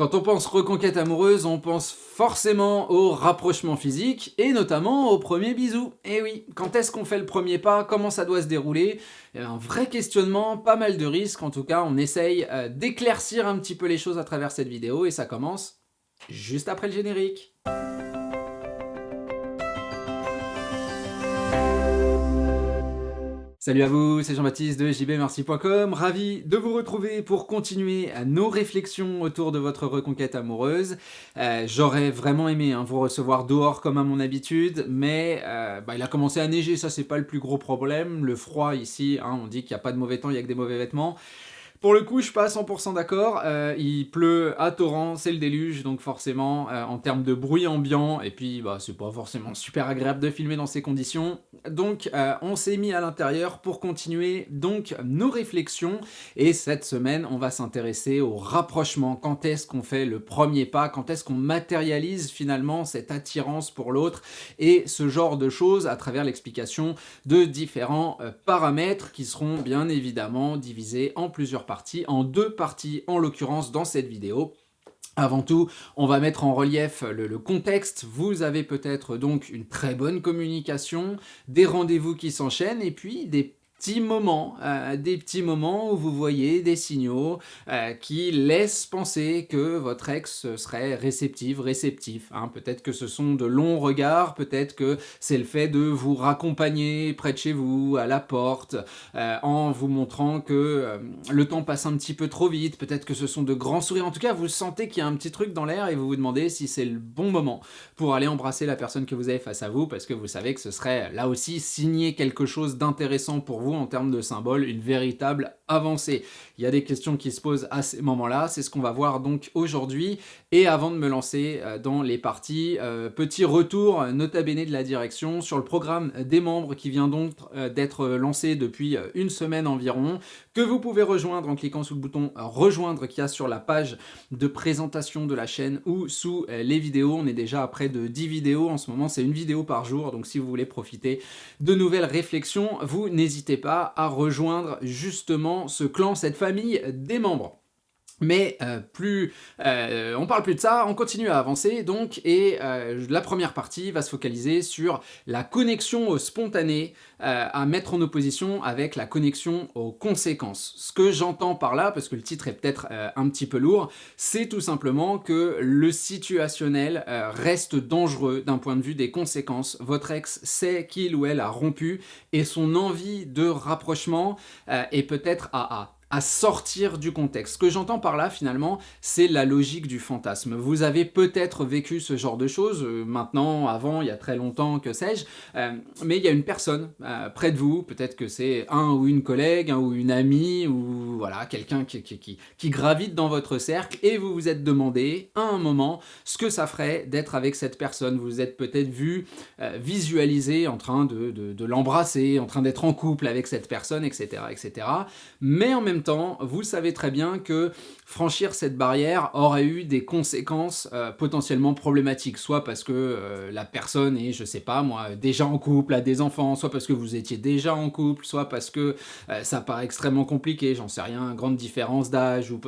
Quand on pense reconquête amoureuse, on pense forcément au rapprochement physique et notamment au premier bisou. Et oui, quand est-ce qu'on fait le premier pas? Comment ça doit se dérouler? Un vrai questionnement, pas mal de risques. En tout cas, on essaye d'éclaircir un petit peu les choses à travers cette vidéo et ça commence juste après le générique. Salut à vous, c'est Jean-Baptiste de jbmerci.com, ravi de vous retrouver pour continuer nos réflexions autour de votre reconquête amoureuse. J'aurais vraiment aimé vous recevoir dehors comme à mon habitude, mais il a commencé à neiger, ça c'est pas le plus gros problème. Le froid ici, on dit qu'il n'y a pas de mauvais temps, il n'y a que des mauvais vêtements. Pour le coup, je suis pas à 100% d'accord, il pleut à torrent, c'est le déluge, donc forcément, en termes de bruit ambiant, et puis c'est pas forcément super agréable de filmer dans ces conditions, donc on s'est mis à l'intérieur pour continuer donc nos réflexions, et cette semaine, on va s'intéresser au rapprochement. Quand est-ce qu'on fait le premier pas? Quand est-ce qu'on matérialise finalement cette attirance pour l'autre? Et ce genre de choses à travers l'explication de différents paramètres qui seront bien évidemment divisés en plusieurs parties, en deux parties en l'occurrence dans cette vidéo. Avant tout, on va mettre en relief le contexte. Vous avez peut-être donc une très bonne communication, des rendez-vous qui s'enchaînent et puis des petits moments où vous voyez des signaux qui laissent penser que votre ex serait réceptif. Peut-être que ce sont de longs regards, peut-être que c'est le fait de vous raccompagner près de chez vous, à la porte, en vous montrant que le temps passe un petit peu trop vite, peut-être que ce sont de grands sourires. En tout cas, vous sentez qu'il y a un petit truc dans l'air et vous vous demandez si c'est le bon moment pour aller embrasser la personne que vous avez face à vous, parce que vous savez que ce serait là aussi signer quelque chose d'intéressant pour vous en termes de symbole, une véritable avancée. Il y a des questions qui se posent à ces moments-là, c'est ce qu'on va voir donc aujourd'hui. Et avant de me lancer dans les parties, petit retour nota bene de la direction sur le programme des membres qui vient donc d'être lancé depuis une semaine environ, que vous pouvez rejoindre en cliquant sous le bouton rejoindre qu'il y a sur la page de présentation de la chaîne ou sous les vidéos. On est déjà à près de 10 vidéos en ce moment, c'est une vidéo par jour, donc si vous voulez profiter de nouvelles réflexions, vous n'hésitez pas à rejoindre justement ce clan, cette famille des membres. Mais on parle plus de ça, on continue à avancer donc, et la première partie va se focaliser sur la connexion spontanée à mettre en opposition avec la connexion aux conséquences. Ce que j'entends par là, parce que le titre est peut-être un petit peu lourd, c'est tout simplement que le situationnel reste dangereux d'un point de vue des conséquences. Votre ex sait qu'il ou elle a rompu et son envie de rapprochement est peut-être à sortir du contexte. Ce que j'entends par là, finalement, c'est la logique du fantasme. Vous avez peut-être vécu ce genre de choses, maintenant, avant, il y a très longtemps, que sais-je, mais il y a une personne près de vous, peut-être que c'est un ou une collègue, ou une amie, ou voilà, quelqu'un qui gravite dans votre cercle, et vous vous êtes demandé, à un moment, ce que ça ferait d'être avec cette personne. Vous vous êtes peut-être vu visualiser en train de l'embrasser, en train d'être en couple avec cette personne, etc., etc. Mais en même temps, vous savez très bien que franchir cette barrière aurait eu des conséquences potentiellement problématiques, soit parce que la personne est, je sais pas moi, déjà en couple, a des enfants, soit parce que vous étiez déjà en couple, soit parce que ça paraît extrêmement compliqué, j'en sais rien, grande différence d'âge, ou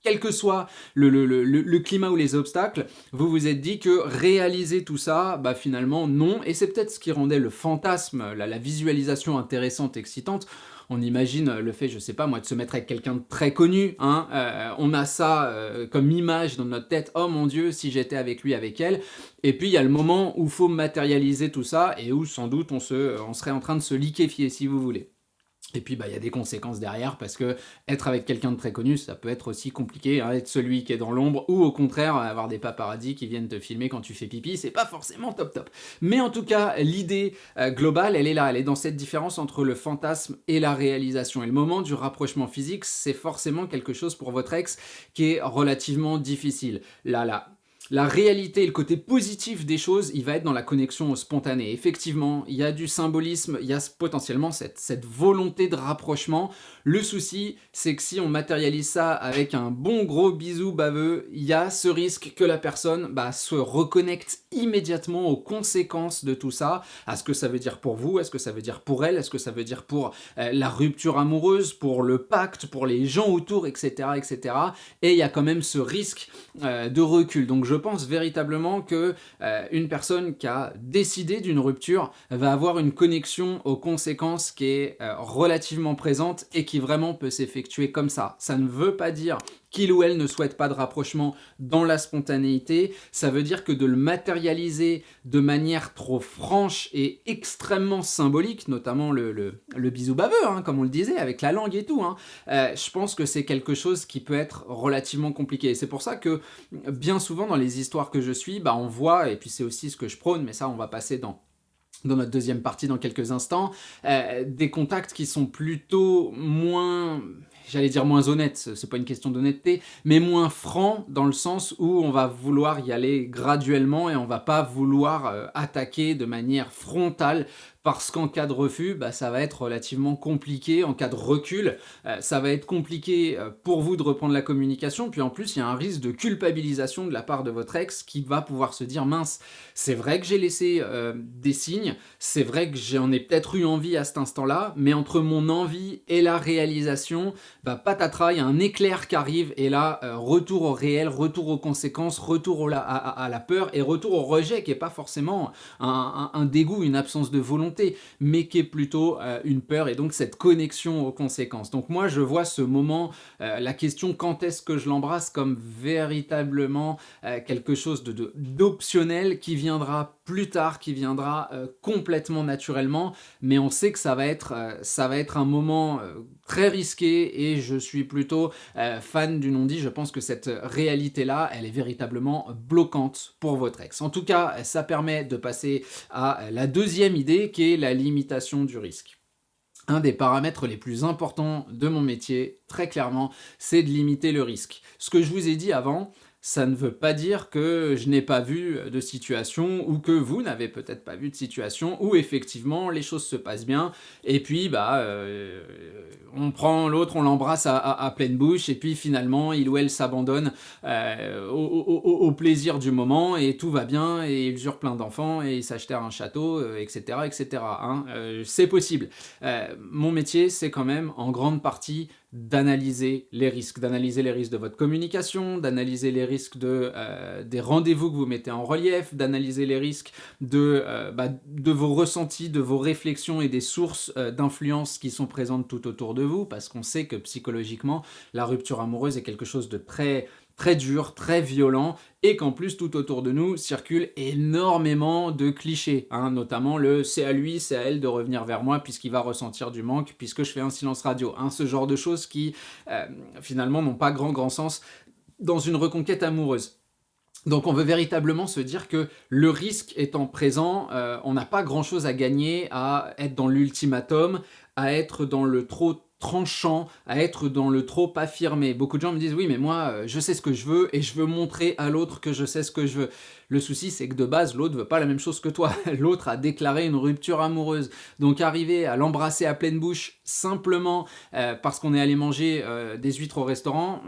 quel que soit le climat ou les obstacles, vous vous êtes dit que réaliser tout ça, finalement non, et c'est peut-être ce qui rendait le fantasme, la visualisation intéressante, excitante. On imagine le fait, je sais pas moi, de se mettre avec quelqu'un de très connu, on a ça comme image dans notre tête, oh mon Dieu, si j'étais avec lui, avec elle, et puis il y a le moment où il faut matérialiser tout ça, et où sans doute on serait en train de se liquéfier, si vous voulez. Et puis il y a des conséquences derrière, parce que être avec quelqu'un de très connu, ça peut être aussi compliqué, être celui qui est dans l'ombre, ou au contraire avoir des paparazzis qui viennent te filmer quand tu fais pipi, c'est pas forcément top. Mais en tout cas, l'idée globale, elle est là, elle est dans cette différence entre le fantasme et la réalisation. Et le moment du rapprochement physique, c'est forcément quelque chose pour votre ex qui est relativement difficile. Là, la réalité et le côté positif des choses, il va être dans la connexion spontanée. Effectivement, il y a du symbolisme, il y a potentiellement cette volonté de rapprochement. Le souci, c'est que si on matérialise ça avec un bon gros bisou baveux, il y a ce risque que la personne se reconnecte immédiatement aux conséquences de tout ça, à ce que ça veut dire pour vous, est-ce que ça veut dire pour elle, est-ce que ça veut dire pour la rupture amoureuse, pour le pacte, pour les gens autour, etc. etc. Et il y a quand même ce risque de recul. Donc je pense véritablement que une personne qui a décidé d'une rupture va avoir une connexion aux conséquences qui est relativement présente et qui vraiment peut s'effectuer comme ça. Ça ne veut pas dire qu'il ou elle ne souhaite pas de rapprochement dans la spontanéité, ça veut dire que de le matérialiser de manière trop franche et extrêmement symbolique, notamment le bisou baveux, hein, comme on le disait, avec la langue et tout, hein, je pense que c'est quelque chose qui peut être relativement compliqué. Et c'est pour ça que bien souvent dans les histoires que je suis, on voit, et puis c'est aussi ce que je prône, mais ça on va passer dans notre deuxième partie dans quelques instants, des contacts qui sont plutôt moins, j'allais dire moins honnêtes, c'est pas une question d'honnêteté, mais moins francs dans le sens où on va vouloir y aller graduellement et on va pas vouloir attaquer de manière frontale, parce qu'en cas de refus, ça va être relativement compliqué. En cas de recul, ça va être compliqué pour vous de reprendre la communication. Puis en plus, il y a un risque de culpabilisation de la part de votre ex qui va pouvoir se dire « Mince, c'est vrai que j'ai laissé des signes, c'est vrai que j'en ai peut-être eu envie à cet instant-là, mais entre mon envie et la réalisation, patatras, il y a un éclair qui arrive et là, retour au réel, retour aux conséquences, retour à la peur et retour au rejet qui n'est pas forcément un dégoût, une absence de volonté, mais qui est plutôt une peur et donc cette connexion aux conséquences. Donc moi je vois ce moment, la question quand est-ce que je l'embrasse comme véritablement quelque chose d'optionnel qui viendra plus tard, qui viendra complètement naturellement, mais on sait que ça va être un moment très risqué et je suis plutôt fan du non-dit. Je pense que cette réalité-là, elle est véritablement bloquante pour votre ex. En tout cas, ça permet de passer à la deuxième idée qui est la limitation du risque. Un des paramètres les plus importants de mon métier, très clairement, c'est de limiter le risque. Ce que je vous ai dit avant, ça ne veut pas dire que je n'ai pas vu de situation ou que vous n'avez peut-être pas vu de situation où effectivement les choses se passent bien et puis on prend l'autre, on l'embrasse à pleine bouche et puis finalement il ou elle s'abandonne au plaisir du moment et tout va bien et ils eurent plein d'enfants et ils s'achetèrent un château, etc. etc. Hein. C'est possible. Mon métier, c'est quand même en grande partie d'analyser les risques de votre communication, d'analyser les risques des rendez-vous que vous mettez en relief, d'analyser les risques de vos ressentis, de vos réflexions et des sources d'influence qui sont présentes tout autour de vous, parce qu'on sait que psychologiquement, la rupture amoureuse est quelque chose de très très dur, très violent, et qu'en plus tout autour de nous circule énormément de clichés, hein, notamment le c'est à lui, c'est à elle de revenir vers moi puisqu'il va ressentir du manque, puisque je fais un silence radio, hein, ce genre de choses qui finalement n'ont pas grand sens dans une reconquête amoureuse. Donc on veut véritablement se dire que le risque étant présent, on n'a pas grand chose à gagner à être dans l'ultimatum, à être dans le trop tranchant, à être dans le trop affirmé. Beaucoup de gens me disent « Oui, mais moi, je sais ce que je veux et je veux montrer à l'autre que je sais ce que je veux. » Le souci, c'est que de base, l'autre veut pas la même chose que toi. L'autre a déclaré une rupture amoureuse. Donc arriver à l'embrasser à pleine bouche simplement parce qu'on est allé manger des huîtres au restaurant,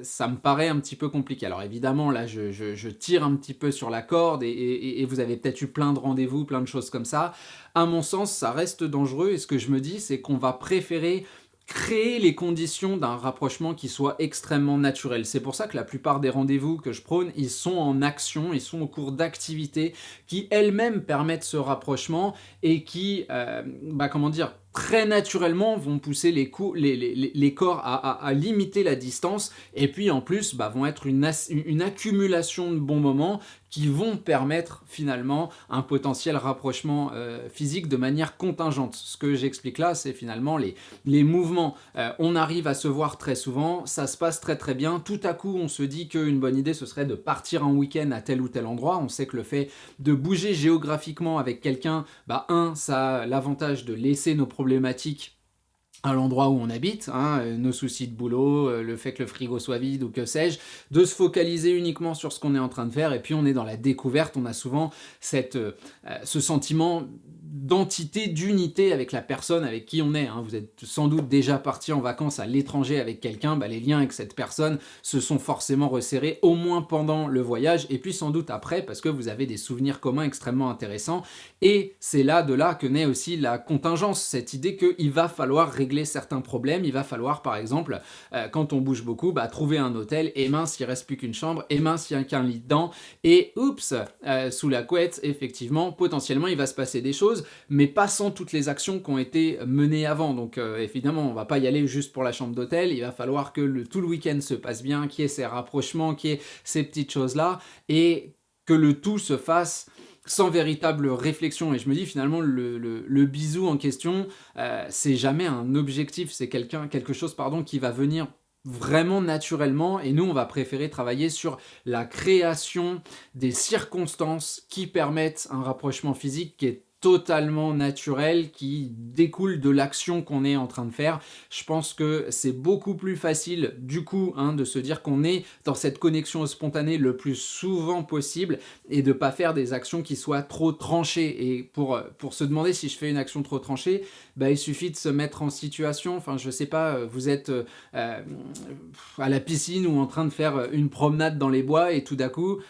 ça me paraît un petit peu compliqué. Alors évidemment, là, je tire un petit peu sur la corde et vous avez peut-être eu plein de rendez-vous, plein de choses comme ça. À mon sens, ça reste dangereux et ce que je me dis, c'est qu'on va préférer créer les conditions d'un rapprochement qui soit extrêmement naturel. C'est pour ça que la plupart des rendez-vous que je prône, ils sont en action, ils sont au cours d'activités qui elles-mêmes permettent ce rapprochement et qui, très naturellement vont pousser les corps à limiter la distance et puis en plus vont être une accumulation de bons moments qui vont permettre finalement un potentiel rapprochement physique de manière contingente. Ce que j'explique là, c'est finalement les mouvements. On arrive à se voir très souvent, ça se passe très très bien, tout à coup on se dit qu'une bonne idée ce serait de partir en week-end à tel ou tel endroit. On sait que le fait de bouger géographiquement avec quelqu'un, ça a l'avantage de laisser nos problématiques à l'endroit où on habite, hein, nos soucis de boulot, le fait que le frigo soit vide ou que sais-je, de se focaliser uniquement sur ce qu'on est en train de faire, et puis on est dans la découverte, on a souvent ce sentiment d'entité, d'unité avec la personne avec qui on est. Hein. Vous êtes sans doute déjà parti en vacances à l'étranger avec quelqu'un, bah, les liens avec cette personne se sont forcément resserrés, au moins pendant le voyage, et puis sans doute après, parce que vous avez des souvenirs communs extrêmement intéressants, et c'est de là que naît aussi la contingence, cette idée qu'il va falloir régler certains problèmes, il va falloir par exemple, quand on bouge beaucoup, bah, trouver un hôtel, et mince, il reste plus qu'une chambre, et mince, il n'y a qu'un lit dedans, et oups, sous la couette, effectivement, potentiellement, il va se passer des choses, mais pas sans toutes les actions qui ont été menées avant. Donc évidemment, on va pas y aller juste pour la chambre d'hôtel, il va falloir que tout le week-end se passe bien, qu'il y ait ces rapprochements, qu'il y ait ces petites choses-là, et que le tout se fasse sans véritable réflexion. Et je me dis finalement, le bisou en question, c'est jamais un objectif, c'est quelque chose qui va venir vraiment naturellement, et nous on va préférer travailler sur la création des circonstances qui permettent un rapprochement physique qui est totalement naturel, qui découle de l'action qu'on est en train de faire. Je pense que c'est beaucoup plus facile du coup de se dire qu'on est dans cette connexion spontanée le plus souvent possible, et de pas faire des actions qui soient trop tranchées. Et pour se demander si je fais une action trop tranchée, bah, il suffit de se mettre en situation, enfin je sais pas, vous êtes à la piscine ou en train de faire une promenade dans les bois, et tout d'un coup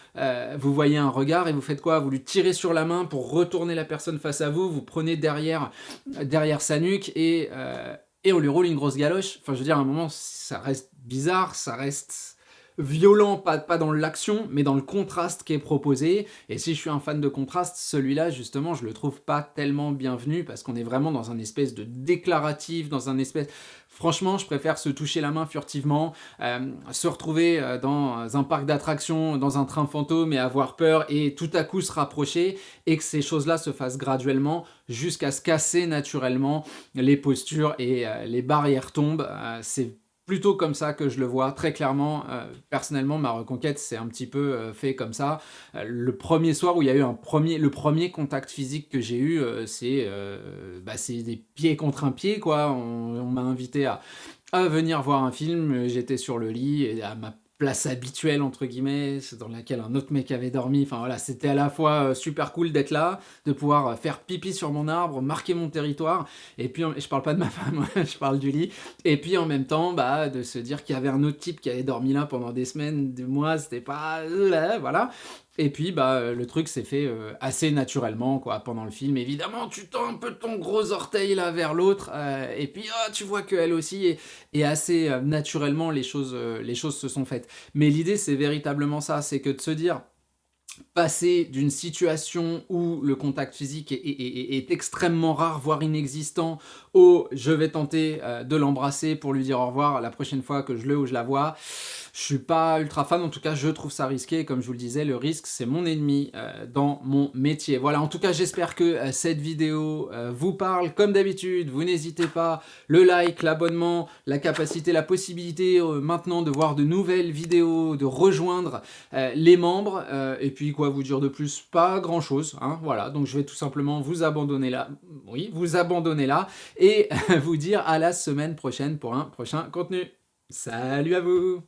vous voyez un regard et vous faites quoi? Vous lui tirez sur la main pour retourner la personne face à vous, vous prenez derrière sa nuque, et on lui roule une grosse galoche. Enfin je veux dire, à un moment ça reste bizarre, ça reste violent, pas dans l'action, mais dans le contraste qui est proposé. Et si je suis un fan de contraste, celui-là, justement, je le trouve pas tellement bienvenu, parce qu'on est vraiment dans un espèce de déclaratif, dans un espèce... Franchement, je préfère se toucher la main furtivement, se retrouver dans un parc d'attractions, dans un train fantôme, et avoir peur, et tout à coup se rapprocher, et que ces choses-là se fassent graduellement, jusqu'à se casser naturellement les postures, et les barrières tombent. C'est plutôt comme ça que je le vois, très clairement. Personnellement, ma reconquête, c'est un petit peu fait comme ça. Le premier soir où il y a eu le premier contact physique que j'ai eu, c'est des pieds contre un pied, quoi. On m'a invité à venir voir un film, j'étais sur le lit, et à ma place habituelle, entre guillemets, dans laquelle un autre mec avait dormi. Enfin voilà, c'était à la fois super cool d'être là, de pouvoir faire pipi sur mon arbre, marquer mon territoire, et puis je parle pas de ma femme, je parle du lit, et puis en même temps, bah, de se dire qu'il y avait un autre type qui avait dormi là pendant des semaines, des mois, c'était pas... voilà. Et puis bah, le truc s'est fait assez naturellement, quoi, pendant le film. Évidemment, tu tends un peu ton gros orteil là vers l'autre, et puis tu vois qu'elle aussi, et assez naturellement les choses se sont faites. Mais l'idée, c'est véritablement ça, c'est que de se dire, passer d'une situation où le contact physique est extrêmement rare, voire inexistant, au je vais tenter de l'embrasser pour lui dire au revoir la prochaine fois que je le ou je la vois, je suis pas ultra fan. En tout cas je trouve ça risqué, et comme je vous le disais, le risque c'est mon ennemi dans mon métier. Voilà, en tout cas j'espère que cette vidéo vous parle. Comme d'habitude, vous n'hésitez pas, le like, l'abonnement, la capacité, la possibilité maintenant de voir de nouvelles vidéos, de rejoindre les membres, et puis quoi vous dire de plus? Pas grand chose, hein, voilà. Donc je vais tout simplement vous abandonner là, et vous dire à la semaine prochaine pour un prochain contenu. Salut à vous!